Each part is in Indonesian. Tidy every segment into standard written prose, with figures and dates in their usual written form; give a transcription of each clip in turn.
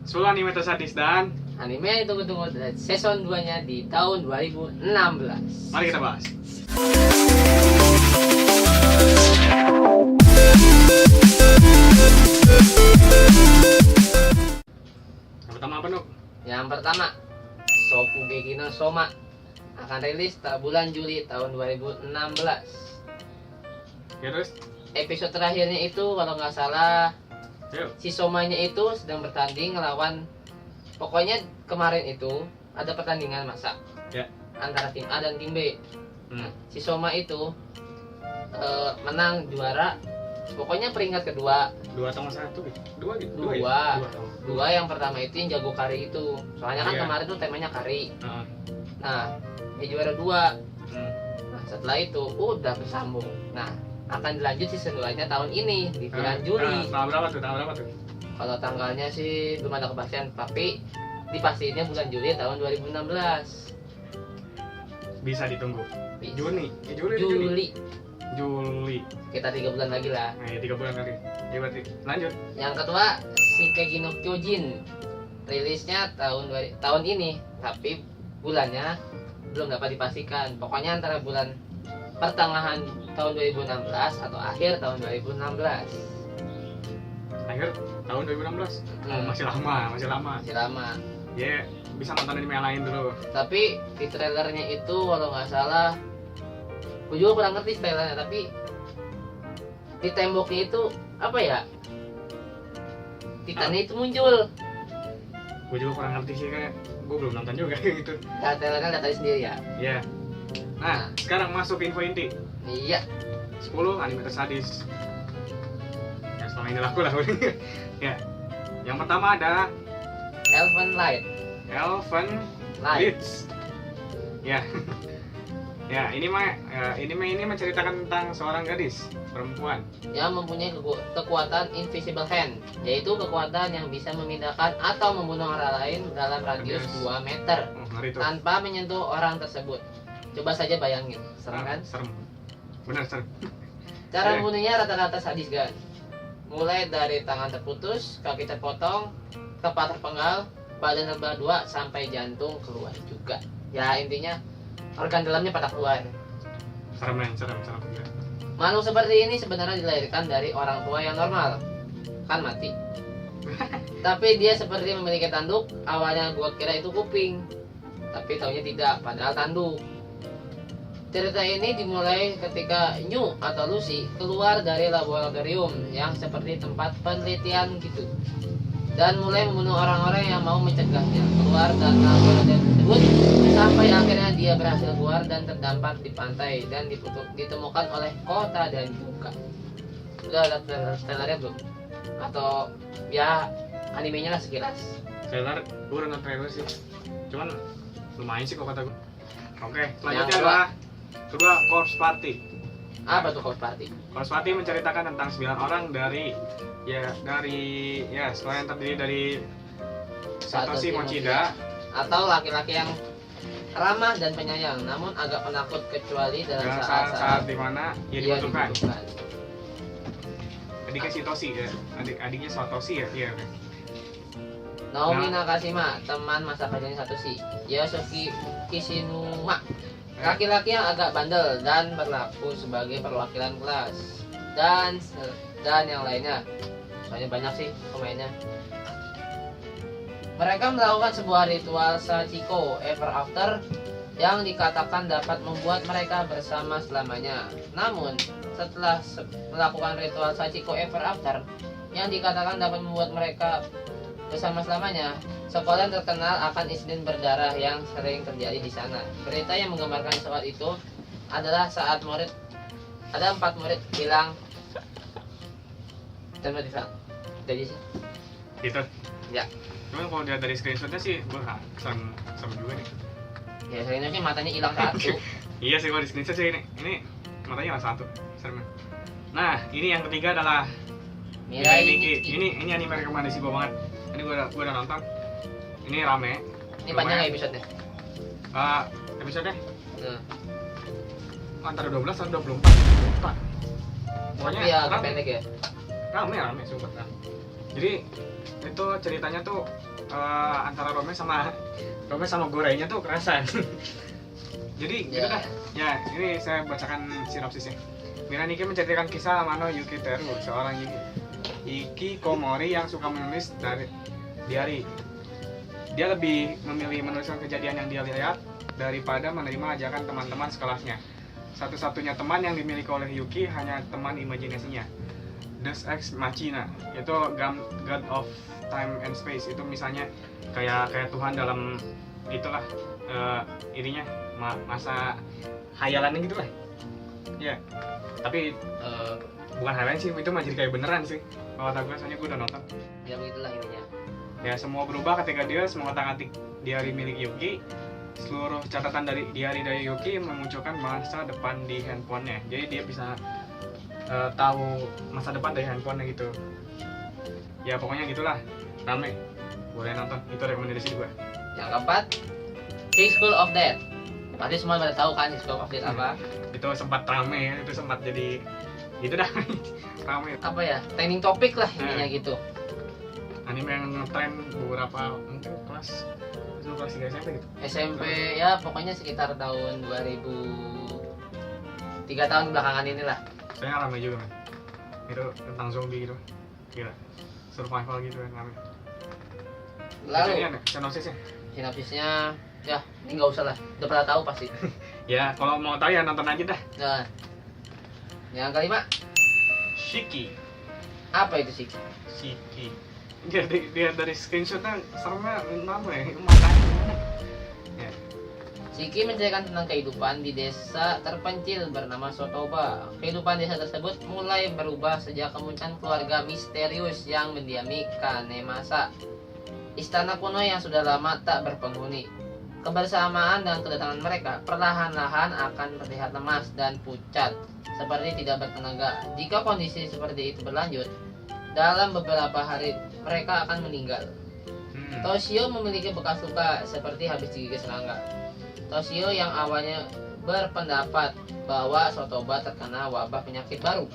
10 anime tersadis dan Anime yang ditunggu-tunggu season 2-nya di tahun 2016. mari kita bahas. Yang pertama apa, Nuk? Yang pertama, Shokugeki no Soma akan rilis bulan Juli tahun 2016. Ya terus? Episode terakhirnya itu kalau nggak salah Yuk. si Somanya itu sedang bertanding ngelawan, pokoknya kemarin itu ada pertandingan masak Ya. antara tim A dan tim B. Hmm. Si Soma itu menang juara, pokoknya peringkat kedua. 2 sama 1 gitu. 2 gitu. Dua. Ya? Dua yang pertama itu yang jago kari itu, soalnya kan Iya. kemarin tuh temanya kari. Heeh. Nah, dia juara 2. Hmm. Nah, setelah itu udah bersambung. Nah, akan dilanjut season 2-nya tahun ini di bulan Juli. Tanggal berapa tuh? Tanggal berapa tuh? Kalau tanggalnya sih belum ada kepastian, tapi dipastiinnya bulan Juli tahun 2016. Bisa ditunggu. Bisa. Juni. Ya, Juli. Juli. Kita 3 bulan lagi lah. Nah, ya 3 bulan lagi. Ya berarti lanjut. Yang kedua, Shingeki no Kyojin. Rilisnya tahun ini, tapi bulannya belum dapat dipastikan. Pokoknya antara bulan pertengahan tahun 2016 atau akhir tahun 2016. Akhir tahun 2016. Oh, masih lama. Masih lama. Ya, bisa nonton anime yang lain dulu. Tapi di trailernya itu kalau nggak salah, gue juga kurang ngerti trailernya, tapi di temboknya itu apa ya? Titannya itu muncul. Gue juga kurang ngerti sih, kayak gue belum nonton juga gitu. Nah, trailernya lihat aja sendiri ya. Ya. Nah, sekarang masuk info inti. Iya. 10 anime tersadis yang selama ini laku lah. Ya. Yang pertama ada Elfen Light. Elfen Light. Lights. Ya. Ya, ini menceritakan tentang seorang gadis perempuan Yang mempunyai kekuatan Invisible Hand, yaitu kekuatan yang bisa memindahkan atau membunuh orang lain dalam radius 2 meter ngeri tuh. tanpa menyentuh orang tersebut. Coba saja bayangin, serem kan? Serem. Bener serem. Cara Iya. membunuhnya rata-rata sadis kan? Mulai dari tangan terputus, kaki terpotong, kepala terpenggal, badan terbelah 2 sampai jantung keluar juga. Ya intinya organ dalamnya pada keluar. Serem. Ya. Makhluk seperti ini sebenarnya dilahirkan dari orang tua yang normal, kan mati. Tapi dia seperti memiliki tanduk. Awalnya gua kira itu kuping, tapi taunya tidak, padahal tanduk. Cerita ini dimulai ketika New atau Lucy keluar dari laboratorium yang seperti tempat penelitian gitu, dan mulai membunuh orang-orang yang mau mencegahnya keluar dari laboratorium tersebut, sampai akhirnya dia berhasil keluar dan terdampar di pantai dan ditemukan oleh Kota dan Yuka. Udah ada trailernya belum? Atau ya animenya lah sekilas. Trailer, gue udah nonton trailer sih. Cuman lumayan sih kok kata gue. Oke, Yang selanjutnya kedua. adalah kedua Corpse Party. Apa tuh Corpse Party? Corpse Party menceritakan tentang 9 orang dari sekolah yang terdiri dari Satoshi Mochida, atau laki-laki yang ramah dan penyayang, namun agak penakut kecuali dalam dan saat-saat dimana ia dia dibutuhkan. dibutuhkan. Adiknya Satoshi ya, adiknya Satoshi ya, iya. Naomi Nakashima, teman masa pacarnya Satoshi. Yosuke Kishinuma, laki-laki yang agak bandel dan berlaku sebagai perwakilan kelas, dan yang lainnya. Soalnya banyak sih pemainnya. Mereka melakukan sebuah ritual Sachiko Ever After yang dikatakan dapat membuat mereka bersama selamanya. Namun, setelah melakukan ritual Sachiko Ever After yang dikatakan dapat membuat mereka bersama selamanya, sekolah yang terkenal akan insiden berdarah yang sering terjadi di sana. Berita yang menggambarkan soal itu adalah saat ada 4 murid hilang dan hilang. Jadi sih. Gitu. Ya. Cuman kalau lihat dari screenshotnya sih, gue serem juga nih. Ya sebenarnya sih matanya hilang satu. Iya sih, kalau di screenshot sih ini matanya hilang satu. Serem. Nah, ini yang ketiga adalah Mirai Nikki. Nikki. Ini anime rekomendasi gue banget. Ini gue udah nonton. Ini rame. Ini panjang ya episode-nya? Episode-nya Nah, antara 12 atau 24. Lupa. Pokoknya tapi ya agak rame. pendek ya. Rame sumpah. Jadi itu ceritanya tuh antara romance sama gorengnya tuh kerasa. Jadi gitu dah. Ya, ini saya bacakan sinopsisnya. Miraniki menceritakan kisah Amano Yukiteru, seorang hikikomori yang suka menulis dari diary. Dia lebih memilih menuliskan kejadian yang dia lihat daripada menerima ajakan teman-teman sekelasnya. Satu-satunya teman yang dimiliki oleh Yuki hanya teman imajinasinya, Deus Ex Machina, itu God of Time and Space. Itu misalnya kayak Tuhan dalam itulah ininya masa hayalannya gitulah. Ya, tapi bukan hayalan sih, itu mah jadi kayak beneran sih. Kalau kata gue, soalnya gue udah nonton. Ya begitulah intinya. Ya, semua berubah ketika dia mengotak-atik diary milik Yuki. Seluruh catatan dari diary Yuki memunculkan masa depan di handphonenya. Jadi dia bisa tahu masa depan dari handphonenya gitu. Ya pokoknya gitulah, rame. Boleh nonton, itu rekomendasi gue. Yang keempat, Six School of Death. Pasti semua pada tahu kan Six School of Death apa? Itu sempat rame ya, itu sempat jadi gitu dah. Rame. Apa ya? Trending topik lah intinya gitu. Anime yang ngetren beberapa mungkin kelas 3 SMP gitu. SMP ya pokoknya sekitar tahun 2003 tahun belakangan inilah. Saya rame juga, man. Itu tentang zombie gitu. Gila. Survival gitu kan rame. Lalu sinopsisnya. Sinopsisnya ya ini nggak usah lah, udah pada tahu pasti. Ya kalau mau tahu ya nonton aja dah. Nah, yang kelima, Shiki. apa itu sih? Shiki. Jadi dia dari screenshotnya seremnya apa ya? Matanya. Ya. Shiki menceritakan tentang kehidupan di desa terpencil bernama Sotoba. Kehidupan desa tersebut mulai berubah sejak kemunculan keluarga misterius yang mendiami Kanemasa, istana kuno yang sudah lama tak berpenghuni. Kebersamaan dan kedatangan mereka perlahan-lahan akan terlihat lemas dan pucat, seperti tidak bertenaga. Jika kondisi seperti itu berlanjut, dalam beberapa hari mereka akan meninggal. Toshio memiliki bekas luka seperti habis digigit serangga. Toshio yang awalnya berpendapat bahwa Sotoba terkena wabah penyakit baru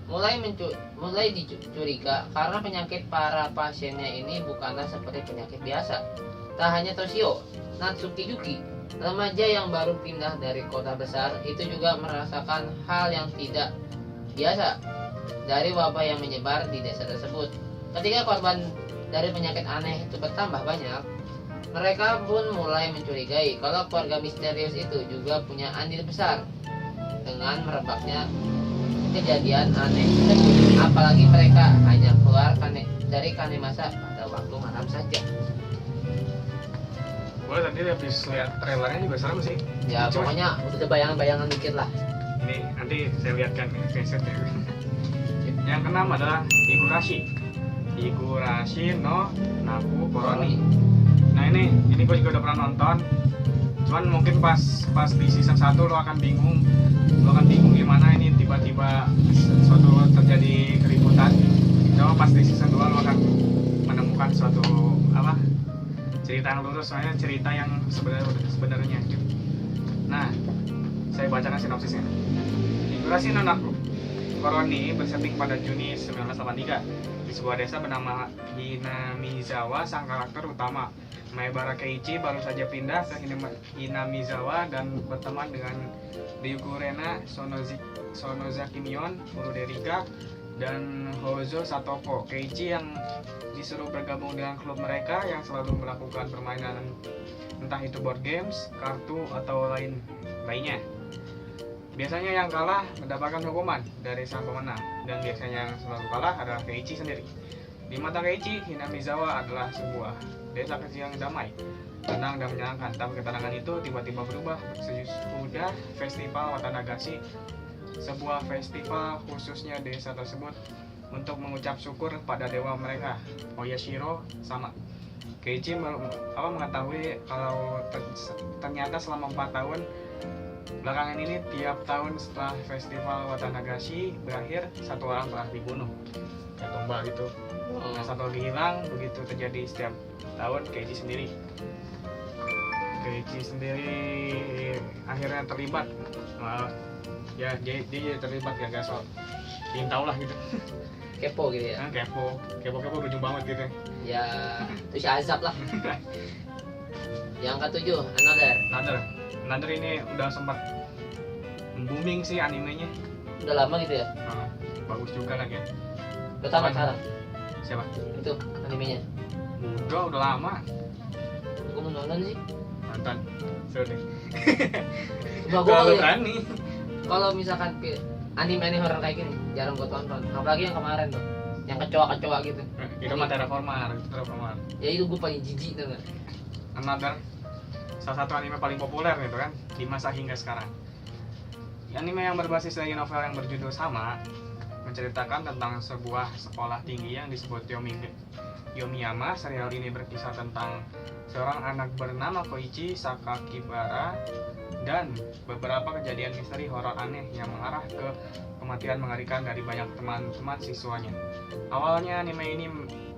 mulai dicuriga karena penyakit para pasiennya ini bukanlah seperti penyakit biasa. Tak hanya Toshio, Natsuki Yuki, remaja yang baru pindah dari kota besar, itu juga merasakan hal yang tidak biasa dari wabah yang menyebar di desa tersebut. Ketika korban dari penyakit aneh itu bertambah banyak, mereka pun mulai mencurigai kalau keluarga misterius itu juga punya andil besar dengan merebaknya kejadian aneh tersebut. Apalagi mereka hanya keluar dari Kanemasa pada waktu malam saja. Gue tadi habis lihat trailernya juga serem sih. Ya pokoknya udah bayangan-bayangan dikit lah. Ini nanti saya lihatkan screenshotnya. Yang keenam adalah Higurashi no Naku Koroni. Nah ini gue juga udah pernah nonton. Cuman mungkin pas di season 1 lo akan bingung gimana ini tiba-tiba suatu terjadi keributan. Coba pas di season 2 lo akan menemukan suatu cerita yang lurus, soalnya cerita yang sebenarnya. Nah, saya bacakan sinopsisnya. Higurashi no Naku Koroni bersetting pada Juni 1983 di sebuah desa bernama Hinamizawa. Sang karakter utama Maebara Keiichi baru saja pindah ke Hinamizawa dan berteman dengan Ryukurena Sonozaki Mion, Uruderika, dan Hozo Satoko. Keiichi yang disuruh bergabung dengan klub mereka yang selalu melakukan permainan entah itu board games, kartu, atau lainnya. Biasanya yang kalah mendapatkan hukuman dari sang pemenang, dan biasanya yang selalu kalah adalah Keiichi sendiri. Di mata Keiichi, Hinamizawa adalah sebuah desa kecil yang damai, tenang dan menyenangkan. Tapi ketenangan itu tiba-tiba berubah sesudah festival Watanagashi, sebuah festival khususnya desa tersebut untuk mengucap syukur pada dewa mereka, Oyashiro sama. Keiichi mengetahui kalau ternyata selama 4 tahun belakangan ini, tiap tahun setelah festival Watanagashi berakhir, satu orang telah dibunuh kayak tumbal gitu. Nah, satu lagi hilang. Begitu terjadi setiap tahun. Keiichi sendiri akhirnya terlibat. Ya dia terlibat ya guys, soal ingin tahu lah gitu. Kepo gitu ya. Kepo berujung banget gitu. Ya itu si azab lah. Yang ketujuh, Another ini udah sempat booming sih animenya. udah lama gitu ya. Nah, bagus juga lagi. Udah tamat Cuman- sekarang Siapa? itu animenya. Udah lama. Gue mau nonton sih. Nonton. Seru deh. Gua Terlalu kalau berani. kalau misalkan anime horor kayak gini jarang gue tonton. Apalagi yang kemarin tuh, yang kecoa gitu. Itu mah Terraformar. Ya itu gue paling jijik tuh. Another, salah satu anime paling populer gitu kan di masa hingga sekarang. Anime yang berbasis dari novel yang berjudul sama menceritakan tentang sebuah sekolah tinggi yang disebut Yomiyama. Serial ini berkisah tentang seorang anak bernama Koichi Sakakibara dan beberapa kejadian misteri horor aneh yang mengarah ke kematian mengerikan dari banyak teman-teman siswanya. Awalnya anime ini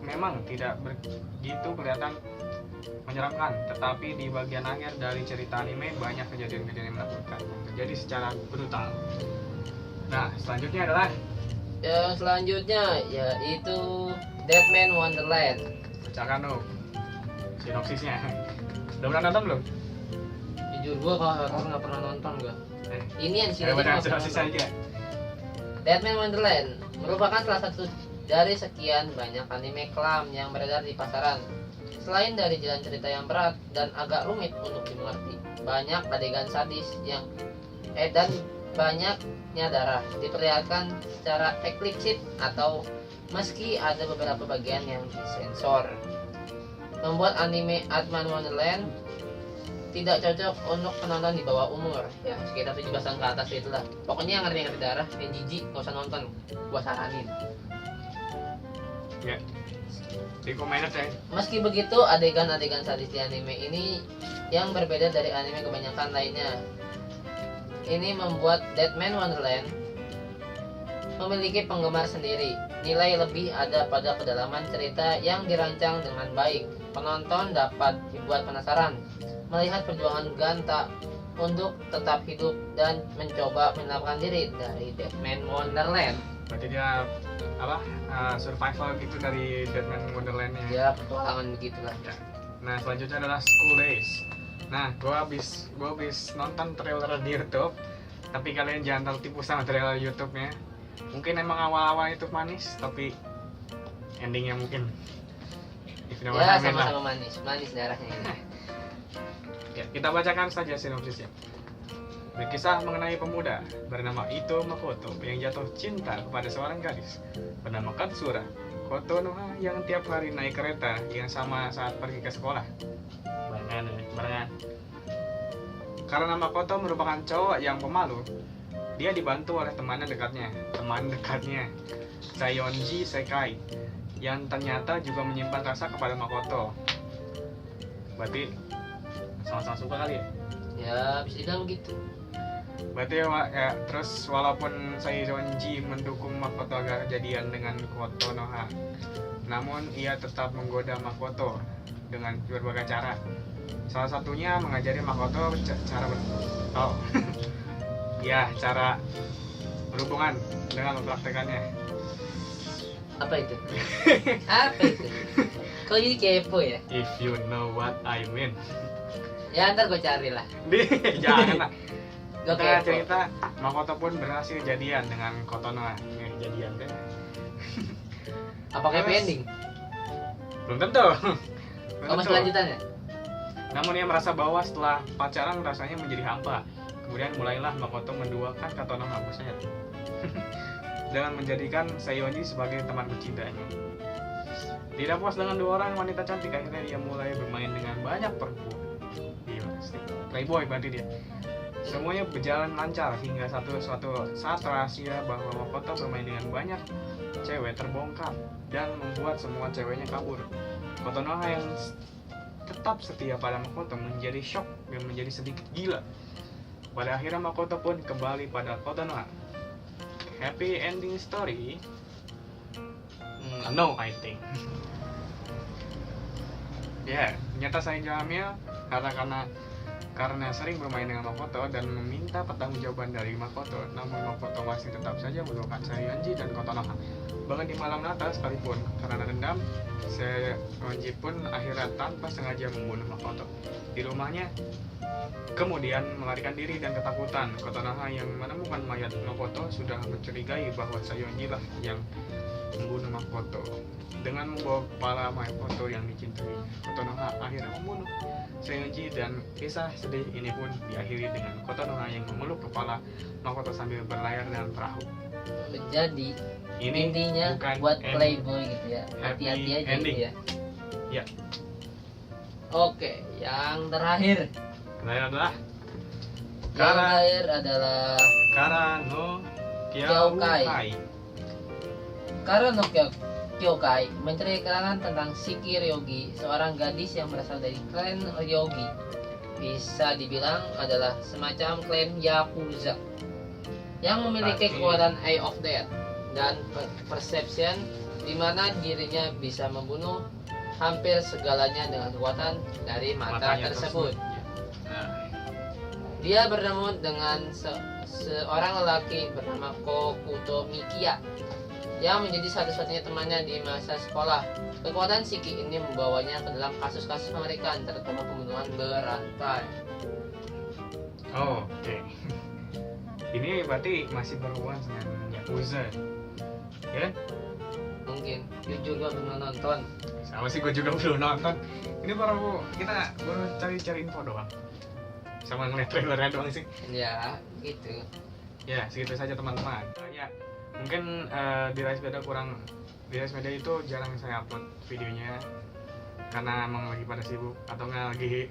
memang tidak begitu kelihatan menyeramkan, tetapi di bagian akhir dari cerita anime banyak kejadian-kejadian menakutkan yang terjadi secara brutal. Nah, selanjutnya adalah Yang selanjutnya yaitu Deadman Wonderland. bacakan dong sinopsisnya. Udah pernah nonton belum? Jujur gue kalau horor nggak pernah nonton gue. Ini yang sini Bacakan sinopsis aja. Deadman Wonderland merupakan salah satu dari sekian banyak anime kelam yang beredar di pasaran. Selain dari jalan cerita yang berat dan agak rumit untuk dimengerti, banyak adegan sadis dan banyaknya darah diperlihatkan secara eksplisit atau meski ada beberapa bagian yang disensor. Membuat anime Deadman Wonderland tidak cocok untuk penonton di bawah umur, ya sekitar 17 tahun ke atas itulah. Pokoknya yang ngerti darah, yang jijik gak usah nonton, gua saranin. Ya. Recommended ya. Meski begitu, adegan-adegan sadis di anime ini yang berbeda dari anime kebanyakan lainnya. Ini membuat Deadman Wonderland memiliki penggemar sendiri. Nilai lebih ada pada kedalaman cerita yang dirancang dengan baik. Penonton dapat dibuat penasaran melihat perjuangan Ganta untuk tetap hidup dan mencoba menyelamatkan diri dari Deadman Wonderland. Berarti dia survival gitu dari Deadman Wonderland-nya. Ya, petualangan begitulah. Ya. Nah, selanjutnya adalah School Days. Nah, gua habis nonton trailer di YouTube, tapi kalian jangan tertipu sama trailer YouTube-nya. Mungkin emang awal-awal itu manis, tapi endingnya mungkin if you know what Ya, I mean lah. sama-sama manis darahnya ini. Ya, kita bacakan saja sinopsisnya. Berkisah mengenai pemuda bernama Ito Makoto yang jatuh cinta kepada seorang gadis bernama Katsura Kotonoha yang tiap hari naik kereta yang sama saat pergi ke sekolah. Barengan. Karena Makoto merupakan cowok yang pemalu, dia dibantu oleh teman dekatnya, Sayonji Sekai, yang ternyata juga menyimpan rasa kepada Makoto. Berarti sama-sama suka kali ya? Ya, bisa dibilang begitu. Berarti ya, terus walaupun Sayonji mendukung Makoto agar jadian dengan Kotonoha, namun ia tetap menggoda Makoto dengan berbagai cara. Salah satunya mengajari Makoto cara berhubungan dengan mempraktekannya. Apa itu? Apa itu? Kau jadi kepo ya? If you know what I mean. Ya ntar gue cari lah. Jangan lah. Gue Kita kepo. cerita Makoto pun berhasil jadian dengan Kotonoha. Jadian deh. Apa kayak Terus- ending? Belum tentu. Oh, masih lanjutannya? Namun ia merasa bahwa setelah pacaran rasanya menjadi hampa. Kemudian mulailah Makoto menduakan Kotonoha buset. Dengan menjadikan Sayonji sebagai teman bercintanya. Tidak puas dengan dua orang wanita cantik, akhirnya dia mulai bermain dengan banyak perempuan. Gila, playboy berarti dia. Semuanya berjalan lancar hingga suatu saat rahasia bahwa Makoto bermain dengan banyak cewek terbongkar dan membuat semua ceweknya kabur. Kotonoha yang tetap setia pada Makoto menjadi shock dan menjadi sedikit gila. Pada akhirnya Makoto pun kembali pada Kotonoha. Happy ending story? No, I think. Ya, ternyata saya hamil karena Karena sering bermain dengan Makoto dan meminta pertanggungjawaban dari Makoto, namun Makoto masih tetap saja melupakan Sayonji dan Kotonoha. Bahkan di malam Natal sekalipun, karena dendam, Sayonji pun akhirnya tanpa sengaja membunuh Makoto di rumahnya. Kemudian melarikan diri dan ketakutan, Kotonoha yang menemukan mayat Makoto sudah mencurigai bahwa Sayonji lah yang membunuh Makoto. Dengan membawa kepala Makoto yang dicintai, Kotonoha akhirnya membunuh Sayonji, dan kisah sedih ini pun diakhiri dengan Kotonoha yang memeluk kepala Makoto sambil berlayar dalam perahu. Jadi Ini intinya bukan buat ending. playboy gitu ya, Happy hati-hati aja ending. gitu ya. Ya, Oke, yang terakhir kalian adalah yang Kara terakhir adalah Kara no Kyokai. Kyokai. Kara no Kyokai mencari keterangan tentang Shiki Ryogi, seorang gadis yang berasal dari klan Ryogi. Bisa dibilang adalah semacam klan Yakuza yang memiliki Berarti- kekuatan Eye of Death dan perception, di mana dirinya bisa membunuh hampir segalanya dengan kekuatan dari mata Matanya tersebut. Ya. Nah, Dia bertemu dengan seorang lelaki bernama Kokuto Mikia yang menjadi satu-satunya temannya di masa sekolah. Kekuatan Shiki ini membawanya ke dalam kasus-kasus mengerikan, terutama pembunuhan berantai. oh, oke. Ini berarti masih berhubungan dengan Yakuza, ya kan? Mungkin jujur gua belum nonton. Sama sih, gue juga belum nonton. Ini kita baru cari info doang, sama ngeliat trailernya doang sih. Ya, gitu. Ya, segitu saja teman-teman. Ya, mungkin di Rice Media itu jarang saya upload videonya karena emang lagi pada sibuk atau nggak lagi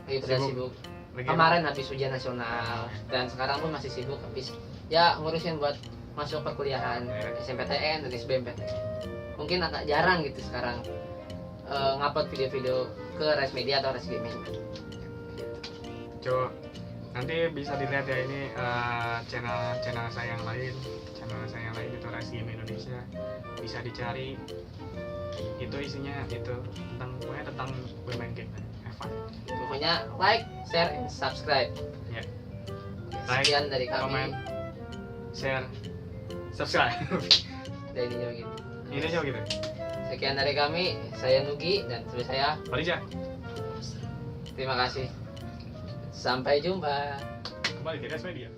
Lagi pada sibuk. lagi Kemarin habis ujian nasional dan sekarang pun masih sibuk habis ya ngurusin buat masuk perkuliahan SMPTN dan SBMPTN. Mungkin agak jarang gitu sekarang ngupload video-video ke Rice Media atau Rice Gaming. Coba nanti bisa dilihat ya, ini channel saya yang lain itu Rice Game Indonesia, bisa dicari. Itu isinya itu pokoknya tentang bermain game, have fun. Pokoknya like, share, and subscribe. Ya. Sekian dari kami. Comment, share, subscribe. Dari Nino gitu. Ini aja gitu. Sekian dari kami, saya Nugi dan teman saya. Parija, Terima kasih. Sampai jumpa. kembali di Rice Media.